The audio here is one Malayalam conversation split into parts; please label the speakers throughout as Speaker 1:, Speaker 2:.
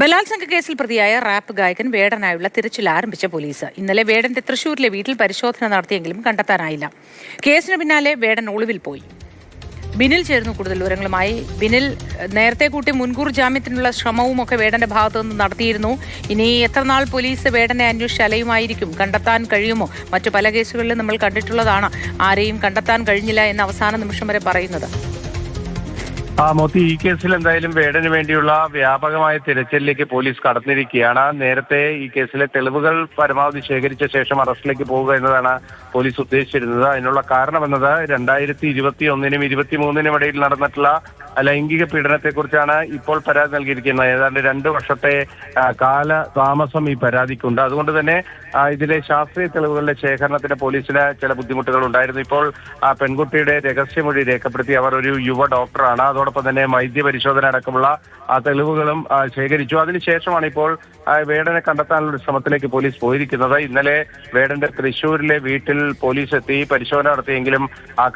Speaker 1: ബലാത്സംഗ കേസിൽ പ്രതിയായ റാപ്പ് ഗായകൻ വേടനായുള്ള തിരച്ചിൽ ആരംഭിച്ച പോലീസ് ഇന്നലെ വേടന്റെ തൃശൂരിലെ വീട്ടിൽ പരിശോധന നടത്തിയെങ്കിലും കണ്ടെത്താനായില്ല. കേസിന് പിന്നാലെ വേടൻ ഒളിവിൽ പോയി. ബിനിൽ ചേർന്നു കൂടുതൽ വിവരങ്ങളുമായി. ബിനിൽ, നേരത്തെ കൂട്ടി മുൻകൂർ ജാമ്യത്തിനുള്ള ശ്രമവുമൊക്കെ വേടന്റെ ഭാഗത്തുനിന്ന് നടത്തിയിരുന്നു. ഇനി എത്ര നാൾ പോലീസ് വേടനെ അന്വേഷിച്ച് അലയുമായിരിക്കും? കണ്ടെത്താൻ കഴിയുമോ? മറ്റു പല കേസുകളിലും നമ്മൾ കണ്ടിട്ടുള്ളതാണ് ആരെയും കണ്ടെത്താൻ കഴിഞ്ഞില്ല എന്ന് അവസാന നിമിഷം വരെ പറയുന്നത്.
Speaker 2: മോത്തി, ഈ കേസിൽ എന്തായാലും വേടന് വേണ്ടിയുള്ള വ്യാപകമായ തിരച്ചിലിലേക്ക് പോലീസ് കടന്നിരിക്കുകയാണ്. നേരത്തെ ഈ കേസിലെ തെളിവുകൾ പരമാവധി ശേഖരിച്ച ശേഷം അറസ്റ്റിലേക്ക് പോവുക എന്നതാണ് പോലീസ് ഉദ്ദേശിച്ചിരുന്നത്. അതിനുള്ള കാരണം എന്നത് 2021-നും 2023-നും ഇടയിൽ നടന്നിട്ടുള്ള ലൈംഗിക പീഡനത്തെക്കുറിച്ചാണ് ഇപ്പോൾ പരാതി നൽകിയിരിക്കുന്നത്. ഏതാണ്ട് 2 വർഷത്തെ കാലതാമസം ഈ പരാതിക്കുണ്ട്. അതുകൊണ്ട് തന്നെ ഇതിലെ ശാസ്ത്രീയ തെളിവുകളുടെ ശേഖരണത്തിന് പോലീസിന് ചില ബുദ്ധിമുട്ടുകൾ ഉണ്ടായിരുന്നു. ഇപ്പോൾ പെൺകുട്ടിയുടെ രഹസ്യമൊഴി രേഖപ്പെടുത്തി. അവർ ഒരു യുവ ഡോക്ടറാണ്. അതോടൊപ്പം തന്നെ വൈദ്യ പരിശോധന അടക്കമുള്ള തെളിവുകളും ശേഖരിച്ചു. അതിനുശേഷമാണ് ഇപ്പോൾ വേടനെ കണ്ടെത്താനുള്ള ശ്രമത്തിലേക്ക് പോലീസ് പോയിരിക്കുന്നത്. ഇന്നലെ വേടന്റെ തൃശ്ശൂരിലെ വീട്ടിൽ പോലീസ് എത്തി പരിശോധന നടത്തിയെങ്കിലും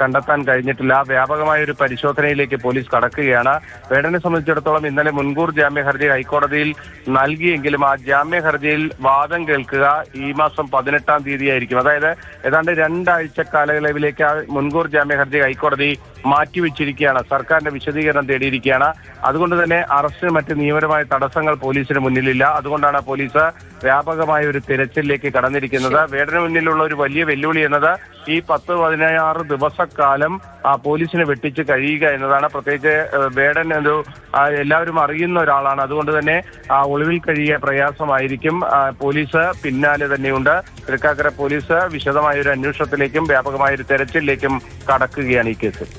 Speaker 2: കണ്ടെത്താൻ കഴിഞ്ഞിട്ടില്ല. വ്യാപകമായ ഒരു പരിശോധനയിലേക്ക് പോലീസ് കടക്കുകയാണ്. വേടനെ സംബന്ധിച്ചിടത്തോളം ഇന്നലെ മുൻകൂർ ജാമ്യ ഹർജി ഹൈക്കോടതിയിൽ നൽകിയെങ്കിലും ആ ജാമ്യ ഹർജിയിൽ വാദം കേൾക്കുക ഈ മാസം 18-ാം തീയതിയായിരിക്കും. അതായത് ഏതാണ്ട് 2 ആഴ്ച കാലയളവിലേക്ക് മുൻകൂർ ജാമ്യ ഹർജി ഹൈക്കോടതി മാറ്റിവെച്ചിരിക്കുകയാണ്. സർക്കാരിന്റെ വിശദീകരണം തേടിയിരിക്കുകയാണ്. അതുകൊണ്ട് തന്നെ അറസ്റ്റിന് മറ്റ് നിയമപരമായ തടസ്സങ്ങൾ പോലീസിന് മുന്നിലില്ല. അതുകൊണ്ടാണ് പോലീസ് വ്യാപകമായ ഒരു തിരച്ചിലേക്ക് കടന്നിരിക്കുന്നത്. വേടന് മുന്നിലുള്ള ഒരു വലിയ വെല്ലുവിളി എന്നത് ഈ 10-16 ദിവസക്കാലം പോലീസിനെ വെട്ടിച്ച് കഴിയുക എന്നതാണ്. പ്രത്യേകിച്ച് വേടൻ എല്ലാവരും അറിയുന്ന ഒരാളാണ്. അതുകൊണ്ട് തന്നെ ഒളിവിൽ കഴിയുക പ്രയാസമായിരിക്കും. പോലീസ് പിന്നാലെ തന്നെയുണ്ട്. തൃക്കാക്കര പോലീസ് വിശദമായ ഒരു അന്വേഷണത്തിലേക്കും വ്യാപകമായ ഒരു തെരച്ചിലിലേക്കും കടക്കുകയാണ് ഈ കേസിൽ.